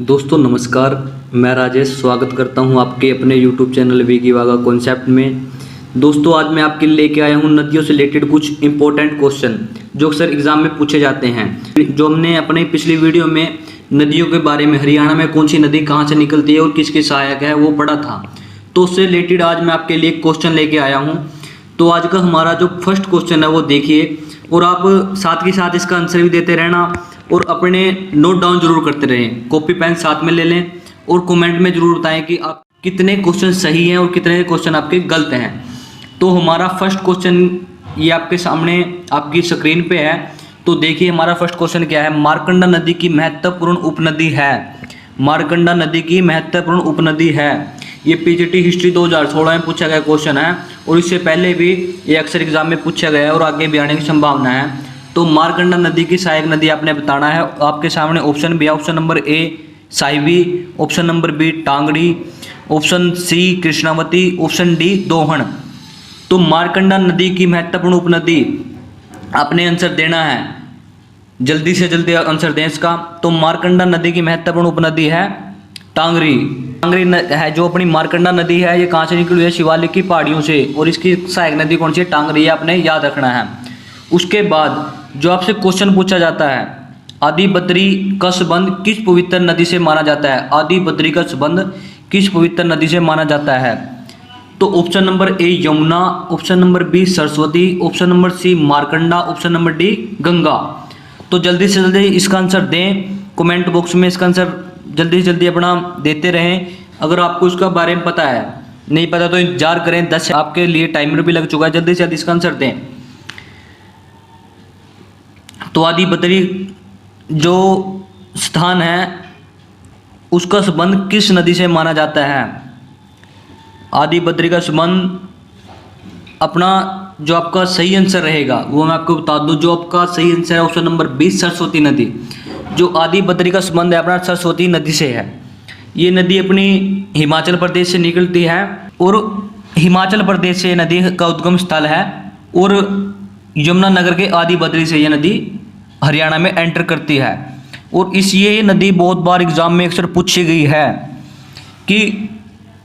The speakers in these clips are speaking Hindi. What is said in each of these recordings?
दोस्तों नमस्कार, मैं राजेश स्वागत करता हूं आपके अपने YouTube चैनल वीगी वागा कॉन्सेप्ट में। दोस्तों आज मैं आपके लिए लेके आया हूं नदियों से रिलेटेड कुछ इंपॉर्टेंट क्वेश्चन जो अक्सर एग्जाम में पूछे जाते हैं। जो हमने अपने पिछली वीडियो में नदियों के बारे में, हरियाणा में कौन सी नदी कहां से निकलती है और किसकी सहायक है, वो पढ़ा था। तो उससे रिलेटेड आज मैं आपके लिए क्वेश्चन लेके आया हूँ। तो आज का हमारा जो फर्स्ट क्वेश्चन है वो देखिए, और आप साथ के साथ इसका आंसर भी देते रहना और अपने नोट डाउन जरूर करते रहें। कॉपी पेन साथ में ले लें और कमेंट में जरूर बताएं कि आप कितने क्वेश्चन सही हैं और कितने क्वेश्चन आपके गलत हैं। तो हमारा फर्स्ट क्वेश्चन ये आपके सामने आपकी स्क्रीन पे है। तो देखिए हमारा फर्स्ट क्वेश्चन क्या है। मारकंडा नदी की महत्वपूर्ण उपनदी है। मारकंडा नदी की महत्वपूर्ण उपनदी है। ये पीजीटी हिस्ट्री 2016 में पूछा गया क्वेश्चन है और इससे पहले भी ये अक्सर एग्जाम में पूछा गया है और आगे भी आने की संभावना है। तो मारकंडा नदी की सहायक नदी आपने बताना है। आपके सामने ऑप्शन भी है। Option number A Sahibi, option number B Tangri, option C Krishnavati, option D Dohan. तो मारकंडा नदी की महत्वपूर्ण उपनदी आपने आंसर देना है, जल्दी से जल्दी आंसर दें इसका। तो मारकंडा नदी की महत्वपूर्ण उपनदी है टांगरी। टांगरी है जो अपनी मारकंडा नदी है, ये कहाँ से निकली है? शिवालिक की पहाड़ियों से। और इसकी सहायक नदी कौन सी है? टांगरी। आपने याद रखना है। उसके बाद जो आपसे क्वेश्चन पूछा जाता है, आदि बद्री का संबंध किस पवित्र नदी से माना जाता है? आदि बद्री का संबंध किस पवित्र नदी से माना जाता है? तो option number A Yamuna, option number B Saraswati, option number C Markanda, option number D Ganga. तो जल्दी से जल्दी इसका आंसर दें। कमेंट बॉक्स में इसका आंसर जल्दी से जल्दी अपना देते रहें। अगर आपको इसका बारे में पता है, नहीं पता तो इंतजार करें। 10 आपके लिए टाइमर भी लग चुका है। जल्दी से जल्दी इसका आंसर दें। तो आदि बद्री जो स्थान है उसका संबंध किस नदी से माना जाता है? आदि बद्री का संबंध अपना जो आपका सही आंसर रहेगा वो मैं आपको बता दूं। जो आपका सही आंसर है ऑप्शन नंबर 20 सरस्वती नदी। जो आदि बद्री का संबंध है अपना सरस्वती नदी से है। ये नदी अपनी हिमाचल प्रदेश से निकलती है और हिमाचल प्रदेश से नदी का उद्गम स्थल है और यमुनानगर के आदि बद्री से यह नदी हरियाणा में एंटर करती है। और ये नदी बहुत बार एग्जाम में अक्सर पूछी गई है कि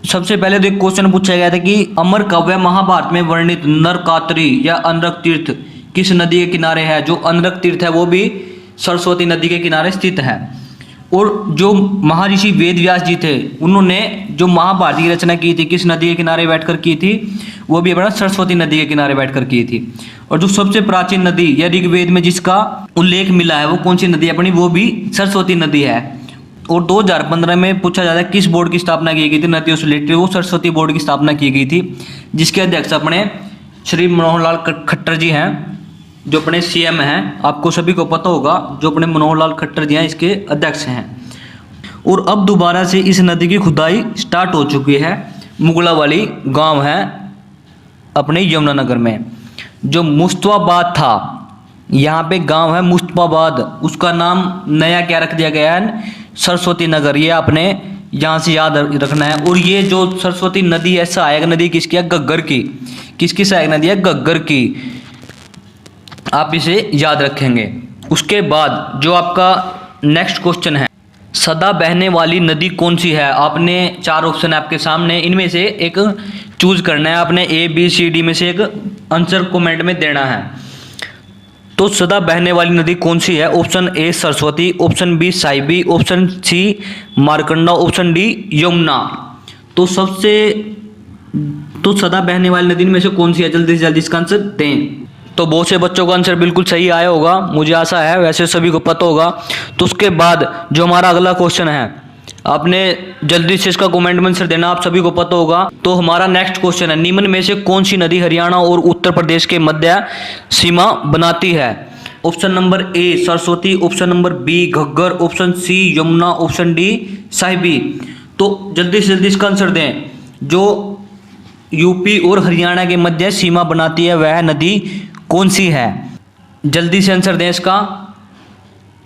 सबसे पहले तो एक क्वेश्चन पूछा गया था कि अमर काव्य महाभारत में वर्णित नरकात्री या अनरक तीर्थ किस नदी के किनारे है? जो अनरक तीर्थ है वो भी सरस्वती नदी के किनारे स्थित है। और जो महर्षि वेद व्यास जी थे उन्होंने जो महाभारत की रचना की थी किस नदी के किनारे बैठकर की थी? वो भी अपना सरस्वती नदी के किनारे बैठकर की थी। और जो सबसे प्राचीन नदी या ऋग्वेद में जिसका उल्लेख मिला है वो कौन सी नदी है अपनी? वो भी सरस्वती नदी है। और 2015 में पूछा जाता है किस बोर्ड की स्थापना की गई थी नदियों से रिलेटेड? वो सरस्वती बोर्ड की स्थापना की गई थी, जिसके अध्यक्ष अपने श्री मनोहर लाल खट्टर जी हैं, जो अपने सीएम हैं। आपको सभी को पता होगा जो अपने मनोहर लाल खट्टर जी हैं इसके अध्यक्ष हैं। और अब दोबारा से इस नदी की खुदाई स्टार्ट हो चुकी है। मुगला वाली गांव है अपने यमुनानगर में। जो मुस्तफाबाद था, यहाँ पे गांव है मुस्तफाबाद, उसका नाम नया क्या रख दिया गया है? सरस्वती नगर। ये आपने यहाँ से याद रखना है। और ये जो सरस्वती नदी है सहायक नदी किसकी है? घग्गर की। किसकी सहायक नदी है? घग्गर की। आप इसे याद रखेंगे। उसके बाद जो आपका नेक्स्ट क्वेश्चन है, सदा बहने वाली नदी कौन सी है? आपने 4 ऑप्शन है आपके सामने, इनमें से एक चूज करना है। आपने ए बी सी डी में से एक आंसर कमेंट में देना है। तो सदा बहने वाली नदी कौन सी है? Option A Saraswati, option B Sahibi, option C Markanda, option D Yamuna. तो सदा बहने वाली नदी में से कौन सी है? जल्दी से जल्दी इसका आंसर दें। तो बहुत से बच्चों का आंसर बिल्कुल सही आया होगा, मुझे आशा है, वैसे सभी को पता होगा। तो उसके बाद जो हमारा अगला क्वेश्चन है, आपने जल्दी से इसका कमेंट में आंसर देना, आप सभी को पता होगा। तो हमारा नेक्स्ट क्वेश्चन है, निम्न में से कौन सी नदी हरियाणा और उत्तर प्रदेश के मध्य सीमा बनाती है? Option number A Saraswati, option number B Ghaggar, option C Yamuna, option D Sahibi. तो जल्दी से जल्दी इसका आंसर दें। जो यूपी और हरियाणा के मध्य सीमा बनाती है वह नदी कौन सी है? जल्दी से आंसर दें इसका।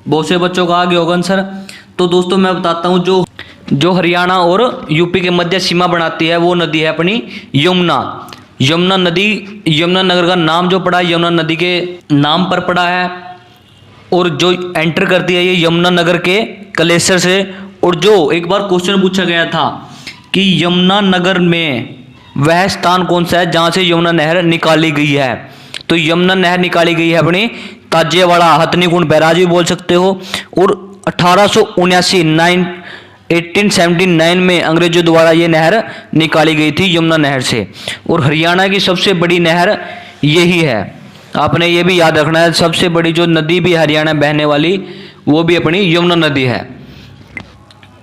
बहुत से बच्चों का आगे होगा आंसर। तो दोस्तों मैं बताता हूँ, जो हरियाणा और यूपी के मध्य सीमा बनाती है वो नदी है अपनी यमुना। यमुना नदी, यमुनानगर का नाम जो पड़ा है यमुना नदी के नाम पर पड़ा है। और जो एंटर करती है ये यमुनानगर के कलेसर से और जो एक बार क्वेश्चन पूछा गया था कि यमुनानगर में वह स्थान कौन सा है जहाँ से यमुना नहर निकाली गई है, तो यमुना नहर निकाली गई है अपनी ताजेवाड़ा हथनीकुंड बैराज भी बोल सकते हो। और 1879 में अंग्रेजों द्वारा ये नहर निकाली गई थी यमुना नहर से। और हरियाणा की सबसे बड़ी नहर यही है, आपने ये भी याद रखना है। सबसे बड़ी जो नदी भी हरियाणा बहने वाली वो भी अपनी यमुना नदी है।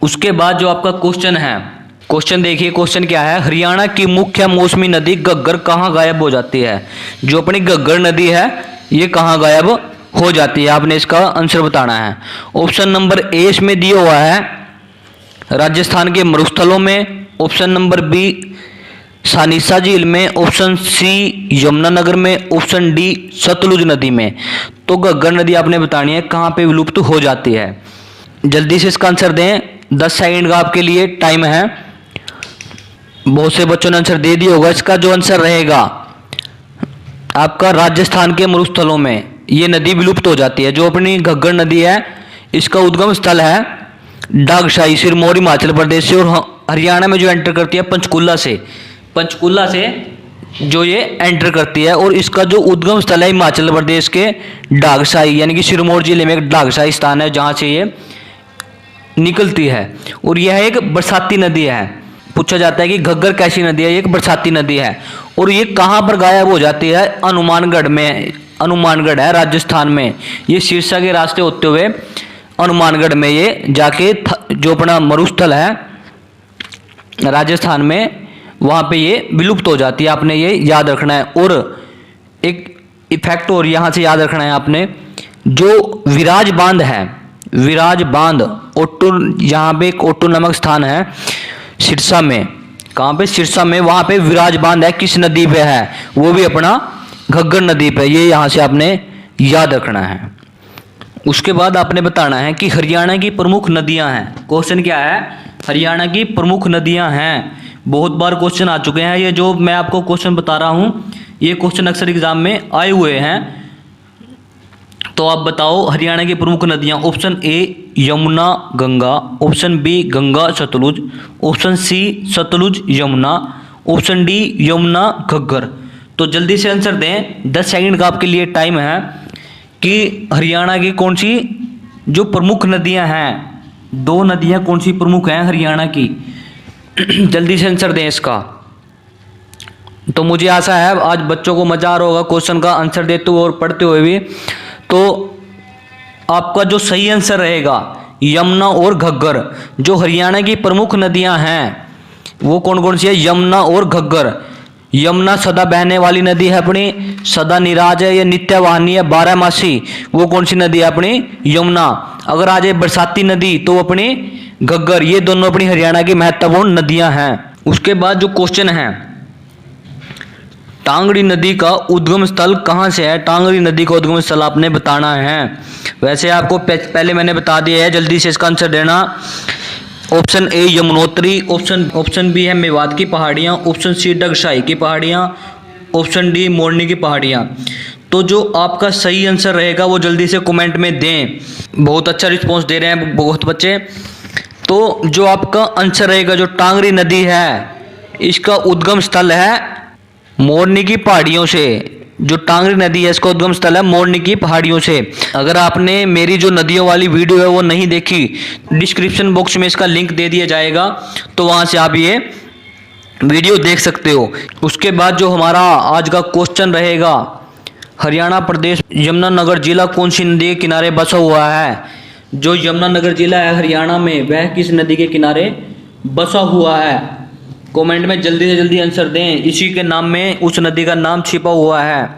उसके बाद जो आपका क्वेश्चन है, क्वेश्चन देखिए, क्वेश्चन क्या है, हरियाणा की मुख्य मौसमी नदी घग्गर कहाँ गायब हो जाती है। जो अपनी घग्गर नदी है ये कहाँ गायब हो जाती है, आपने इसका आंसर बताना है। ऑप्शन नंबर ए इसमें दिया हुआ है राजस्थान के मरुस्थलों में, ऑप्शन नंबर बी सानिसा झील में, ऑप्शन सी यमुनानगर में, ऑप्शन डी सतलुज नदी में। तो घग्गर नदी आपने बतानी है कहाँ पे विलुप्त हो जाती है। जल्दी से इसका आंसर दें, 10 सेकंड का आपके लिए टाइम है। बहुत से बच्चों ने आंसर दे दिया होगा। इसका जो आंसर रहेगा आपका राजस्थान के मरुस्थलों में ये नदी विलुप्त हो जाती है। जो अपनी घग्गर नदी है इसका उद्गम स्थल है डागशाही सिरमौर हिमाचल प्रदेश से, और हरियाणा में जो एंटर करती है पंचकुला से जो ये एंटर करती है। और इसका जो उद्गम स्थल है हिमाचल प्रदेश के डागशाही यानी कि सिरमौर जिले में एक डागशाही स्थान है जहाँ से ये निकलती है। और यह एक बरसाती नदी है। पूछा जाता है कि घग्गर कैसी नदी है, ये एक बरसाती नदी है। और ये कहाँ पर गायब हो जाती है, हनुमानगढ़ में। हनुमानगढ़ है राजस्थान में। ये सिरसा के रास्ते होते हुए हनुमानगढ़ में ये जाके जो अपना मरुस्थल है राजस्थान में वहाँ पे ये विलुप्त हो जाती है। आपने ये याद रखना है। और एक इफेक्ट और यहाँ से याद रखना है आपने, जो विराज बांध है, विराज बांध ओट्टू, यहाँ पे एक ओट्टू नामक स्थान है सिरसा में। कहाँ पे, सिरसा में। वहाँ पे विराज बांध है, किस नदी पे है, वो भी अपना घग्गर नदी पे। ये यहाँ से आपने याद रखना है। उसके बाद आपने बताना है कि हरियाणा की प्रमुख नदियाँ हैं। क्वेश्चन क्या है, हरियाणा की प्रमुख नदियाँ हैं। बहुत बार क्वेश्चन आ चुके हैं। ये जो मैं आपको क्वेश्चन बता रहा हूँ ये क्वेश्चन अक्सर एग्जाम में आए हुए हैं। तो आप बताओ हरियाणा की प्रमुख नदियाँ। Option A Yamuna Ganga, option B Ganga Sutlej, option C Sutlej Yamuna, option D Yamuna Ghaggar. तो जल्दी से आंसर दें, 10 सेकंड का आपके लिए टाइम है कि हरियाणा की कौन सी जो प्रमुख नदियां हैं, 2 नदियां कौन सी प्रमुख हैं हरियाणा की। जल्दी से आंसर दें इसका। तो मुझे आशा है आज बच्चों को मजा आ रहा होगा क्वेश्चन का आंसर देते हुए और पढ़ते हुए भी। तो आपका जो सही आंसर रहेगा यमुना और घग्गर। जो हरियाणा की प्रमुख नदियां हैं वो कौन कौन सी है, यमुना और घग्गर। यमुना सदा बहने वाली नदी है अपनी, सदा निराज है, ये नित्यवाहिनी है, 12मासी। वो कौन सी नदी है अपनी, यमुना। अगर आ जाए बरसाती नदी तो अपनी घग्गर। ये दोनों अपनी हरियाणा की महत्वपूर्ण नदियां हैं। उसके बाद जो क्वेश्चन है, टांगड़ी नदी का उद्गम स्थल कहाँ से है। टांगड़ी नदी का उद्गम स्थल आपने बताना है। वैसे आपको पहले मैंने बता दिया है, जल्दी से इसका आंसर देना। Option A Yamunotri, option B है मेवात की पहाड़ियाँ, ऑप्शन सी डगशाही की पहाड़ियाँ, ऑप्शन डी मोरनी की पहाड़ियाँ। तो जो आपका सही आंसर रहेगा वो जल्दी से कमेंट में दें। बहुत अच्छा रिस्पॉन्स दे रहे हैं बहुत बच्चे। तो जो आपका आंसर रहेगा, जो टांगड़ी नदी है इसका उद्गम स्थल है मोरनी की पहाड़ियों से। जो टांगड़ी नदी है इसका उद्गम स्थल है मोरनी की पहाड़ियों से। अगर आपने मेरी जो नदियों वाली वीडियो है वो नहीं देखी, डिस्क्रिप्शन बॉक्स में इसका लिंक दे दिया जाएगा, तो वहाँ से आप ये वीडियो देख सकते हो। उसके बाद जो हमारा आज का क्वेश्चन रहेगा, हरियाणा प्रदेश यमुनानगर जिला कौन सी नदी के किनारे बसा हुआ है। जो यमुनानगर जिला है हरियाणा में वह किस नदी के किनारे बसा हुआ है। कमेंट में जल्दी से जल्दी आंसर दें, इसी के नाम में उस नदी का नाम छिपा हुआ है।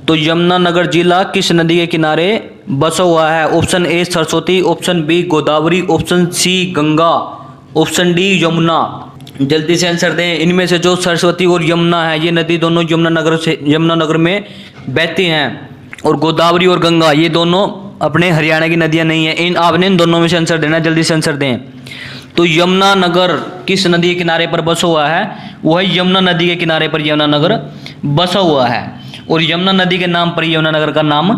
तो यमुनानगर जिला किस नदी के किनारे बसा हुआ है। Option A Saraswati, option B Godavari, option C Ganga, option D Yamuna. जल्दी से आंसर दें। इनमें से जो सरस्वती और यमुना है ये नदी दोनों यमुनानगर में बहती हैं, और गोदावरी और गंगा ये दोनों अपने हरियाणा की नदियां नहीं है। आपने इन दोनों में से आंसर देना, जल्दी से आंसर दें। तो यमुनानगर किस नदी के किनारे पर बसा हुआ है, वह यमुना नदी के किनारे पर यमुनानगर बसा हुआ है, और यमुना नदी के नाम पर यमुनानगर का नाम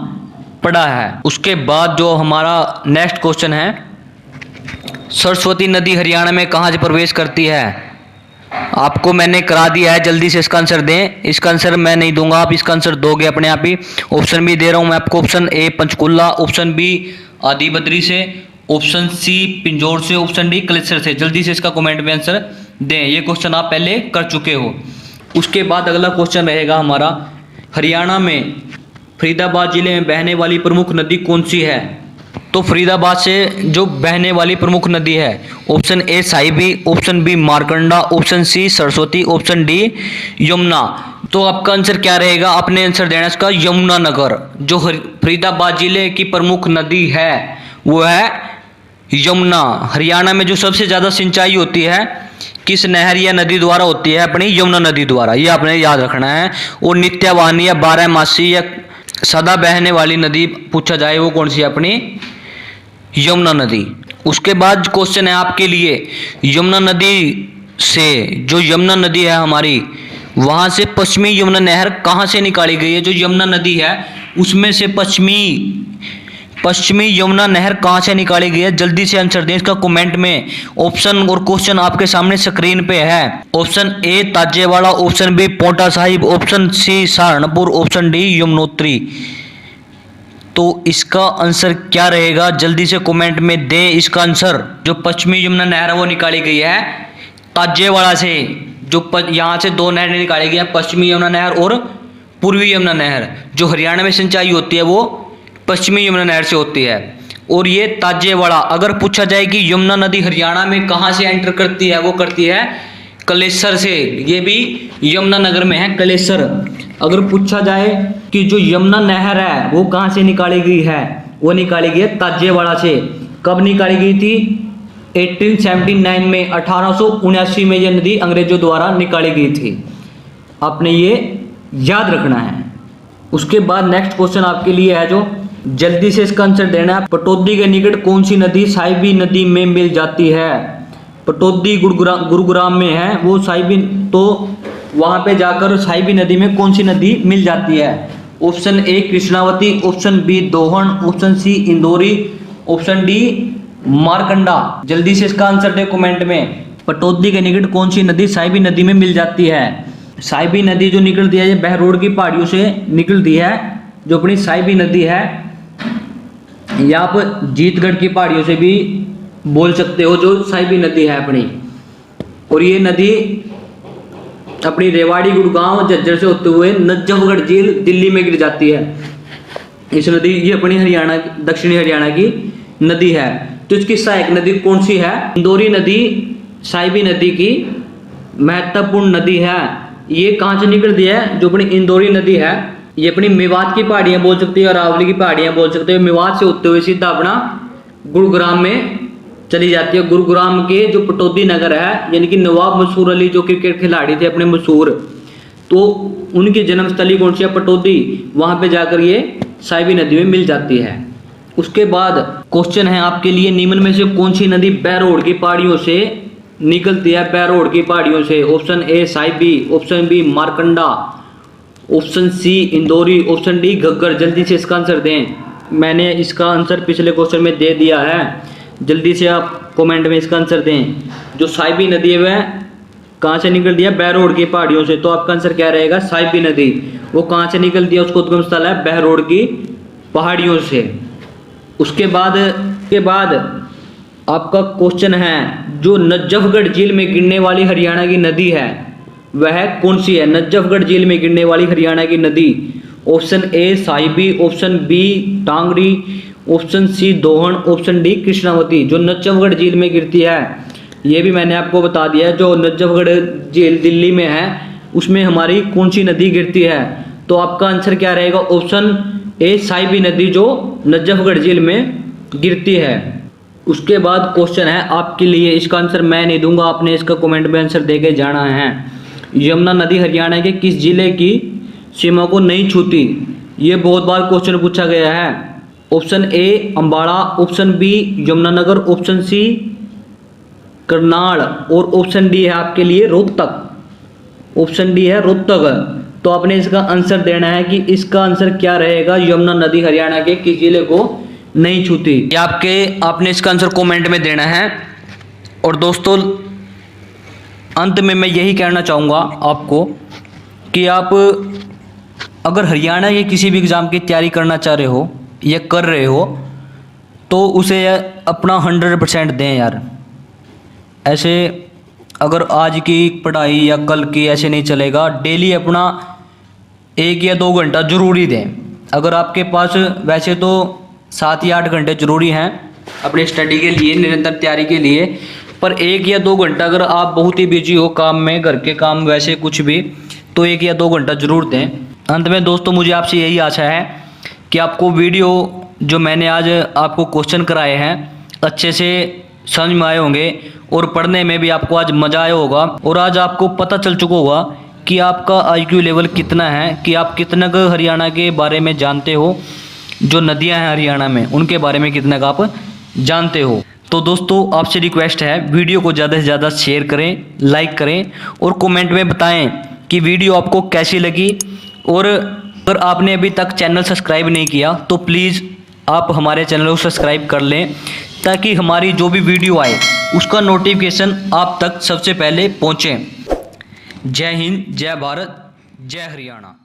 पड़ा है। उसके बाद जो हमारा नेक्स्ट क्वेश्चन है, सरस्वती नदी हरियाणा में कहाँ से प्रवेश करती है? आपको मैंने करा दिया है, जल्दी से इसका आंसर दें। इसका आंसर मैं नहीं दूंगा, आप इसका आंसर दोगे अपने आप ही। ऑप्शन बी दे रहा हूं मैं आपको। Option A Panchkula, option B Adi Badri से, ऑप्शन सी पिंजौर से, ऑप्शन डी कलेसर से। जल्दी से इसका कमेंट में आंसर दें। ये क्वेश्चन आप पहले कर चुके हो। उसके बाद अगला क्वेश्चन रहेगा हमारा, हरियाणा में फरीदाबाद जिले में बहने वाली प्रमुख नदी कौन सी है? तो फरीदाबाद से जो बहने वाली प्रमुख नदी है, option A Sahibi, option B Markanda, option C Saraswati, option D Yamuna. तो आपका आंसर क्या रहेगा? आपने आंसर देना इसका यमुनानगर। जो फरीदाबाद जिले की प्रमुख नदी है वो है यमुना। हरियाणा में जो सबसे ज़्यादा सिंचाई होती है किस नहर या नदी द्वारा होती है? अपनी यमुना नदी द्वारा, ये आपने याद रखना है। और नित्यवाहिनी या बारहमासी या सदा बहने वाली नदी पूछा जाए वो कौन सी है? अपनी यमुना नदी। उसके बाद क्वेश्चन है आपके लिए, यमुना नदी से, जो यमुना नदी है हमारी, वहां से पश्चिमी यमुना नहर कहाँ से निकाली गई है? जो यमुना नदी है उसमें से पश्चिमी यमुना नहर कहाँ से निकाली गई है? जल्दी से आंसर दें इसका कमेंट में। ऑप्शन और क्वेश्चन आपके सामने स्क्रीन पे है। Option A Tajewala, option B Paonta Sahib, option C Saharanpur, option D Yamunotri. तो इसका आंसर क्या रहेगा? जल्दी से कमेंट में दें इसका आंसर। जो पश्चिमी यमुना नहर है वो निकाली गई है ताजेवाड़ा से। जो यहाँ से दो नहरें निकाली गई हैं, पश्चिमी यमुना नहर और पूर्वी यमुना नहर। जो हरियाणा में सिंचाई होती है वो पश्चिमी यमुना नहर से होती है। और ये ताजेवाड़ा, अगर पूछा जाए कि यमुना नदी हरियाणा में कहाँ से एंटर करती है, वो करती है कलेसर से। ये भी यमुनानगर में है, कलेसर। अगर पूछा जाए कि जो यमुना नहर है वो कहाँ से निकाली गई है, वो निकाली गई है ताजेवाड़ा से। कब निकाली गई थी? 1879 में, 1879 में यह नदी अंग्रेजों द्वारा निकाली गई थी। आपने ये याद रखना है। उसके बाद नेक्स्ट क्वेश्चन आपके लिए है, जो जल्दी से इसका आंसर देना है। पटौदी के निकट कौन सी नदी साहिबी नदी में मिल जाती है? पटौदी गुरुग्राम में है वो साहिबी, तो वहां पे जाकर साहिबी नदी में कौन सी नदी मिल जाती है? Option A Krishnavati, option B Dohan, option C Indori, option D Markanda. जल्दी से इसका आंसर दे कमेंट में। पटौदी के निकट कौन सी नदी साहिबी नदी में मिल जाती है? साहिबी नदी जो निकलती है ये बहरोड की पहाड़ियों से निकलती है। जो अपनी साहिबी नदी है, या आप जीतगढ़ की पहाड़ियों से भी बोल सकते हो, जो साहिबी नदी है अपनी। और ये नदी अपनी रेवाड़ी, गुड़गांव, झज्जर से होते हुए नजफगढ़ झील दिल्ली में गिर जाती है। इस नदी, ये अपनी हरियाणा, दक्षिणी हरियाणा की नदी है। तो इसकी सहायक नदी कौन सी है? इंदौरी नदी साहिबी नदी की महत्वपूर्ण नदी है। ये कहाँ से निकलती है? जो अपनी इंदौरी नदी है ये अपनी मेवात की पहाड़ियां बोल सकते हो, अरावली की पहाड़ियां बोल सकते हो। मेवात से होते हुए सीधा अपना गुरुग्राम में चली जाती है। गुरुग्राम के जो पटौदी नगर है, यानी कि नवाब मशहूर अली जो क्रिकेट खिलाड़ी थे अपने मशहूर, तो उनकी जन्मस्थली कौन सी है? पटौदी। वहां पे जाकर ये साहिबी नदी में मिल जाती है। उसके बाद क्वेश्चन है आपके लिए, निम्न में से कौन सी नदी बहरोड की पहाड़ियों से निकलती है? बहरोड की पहाड़ियों से। Option A Sahibi, option B Markanda, option C Indori, option D Ghaggar. जल्दी से इसका आंसर दें। मैंने इसका आंसर पिछले क्वेश्चन में दे दिया है, जल्दी से आप कमेंट में इसका आंसर दें। जो साहिबी नदी है वह कहाँ से निकलती है? बहरोड की पहाड़ियों से। तो आपका आंसर क्या रहेगा? साहिबी नदी। वो कहाँ से निकलती है? उसका उद्गम स्थल है बहरोड की पहाड़ियों से। उसके बाद आपका क्वेश्चन है, जो नजफगढ़ झील में गिरने वाली हरियाणा की नदी है वह कौन सी है? नजफगढ़ झील में गिरने वाली हरियाणा की नदी। Option A Sahibi, option B Tangri, option C Dohan, option D Krishnavati. जो नजफगढ़ झील में गिरती है ये भी मैंने आपको बता दिया है। जो नजफगढ़ झील दिल्ली में है उसमें हमारी कौन सी नदी गिरती है? तो आपका आंसर क्या रहेगा? ऑप्शन ए साहिबी नदी, जो नजफगढ़ झील में गिरती है। उसके बाद क्वेश्चन है आपके लिए, इसका आंसर मैं नहीं दूंगा, आपने इसका कमेंट में आंसर देके जाना है। यमुना नदी हरियाणा के किस जिले की सीमा को नहीं छूती? ये बहुत बार क्वेश्चन पूछा गया है। Option A Ambala, option B Yamunanagar, option C Karnal और ऑप्शन डी है आपके लिए रोहतक। ऑप्शन डी है रोहतक। तो आपने इसका आंसर देना है कि इसका आंसर क्या रहेगा? यमुना नदी हरियाणा के किस जिले को नहीं छूती? आपने इसका आंसर कमेंट में देना है। और दोस्तों अंत में मैं यही कहना चाहूँगा आपको कि आप अगर हरियाणा के किसी भी एग्ज़ाम की तैयारी करना चाह रहे हो या कर रहे हो तो उसे अपना 100% दें यार। ऐसे अगर आज की पढ़ाई या कल की ऐसे नहीं चलेगा, डेली अपना 1 या 2 घंटा ज़रूरी दें। अगर आपके पास वैसे तो 7 या 8 घंटे ज़रूरी हैं अपनी स्टडी के लिए, निरंतर तैयारी के लिए, पर 1 या 2 घंटा अगर आप बहुत ही बिजी हो काम में, घर के काम वैसे कुछ भी, तो 1 या 2 घंटा ज़रूर दें। अंत में दोस्तों मुझे आपसे यही आशा है कि आपको वीडियो जो मैंने आज आपको क्वेश्चन कराए हैं अच्छे से समझ में आए होंगे और पढ़ने में भी आपको आज मज़ा आया होगा और आज आपको पता चल चुका होगा कि आपका IQ लेवल कितना है, कि आप कितना हरियाणा के बारे में जानते हो, जो नदियां हैं हरियाणा में उनके बारे में कितना का आप जानते हो। तो दोस्तों आपसे रिक्वेस्ट है वीडियो को ज़्यादा से ज़्यादा शेयर करें, लाइक करें और कमेंट में बताएं कि वीडियो आपको कैसी लगी। और अगर आपने अभी तक चैनल सब्सक्राइब नहीं किया तो प्लीज़ आप हमारे चैनल को सब्सक्राइब कर लें ताकि हमारी जो भी वीडियो आए उसका नोटिफिकेशन आप तक सबसे पहले पहुँचे। जय हिंद, जय भारत, जय हरियाणा।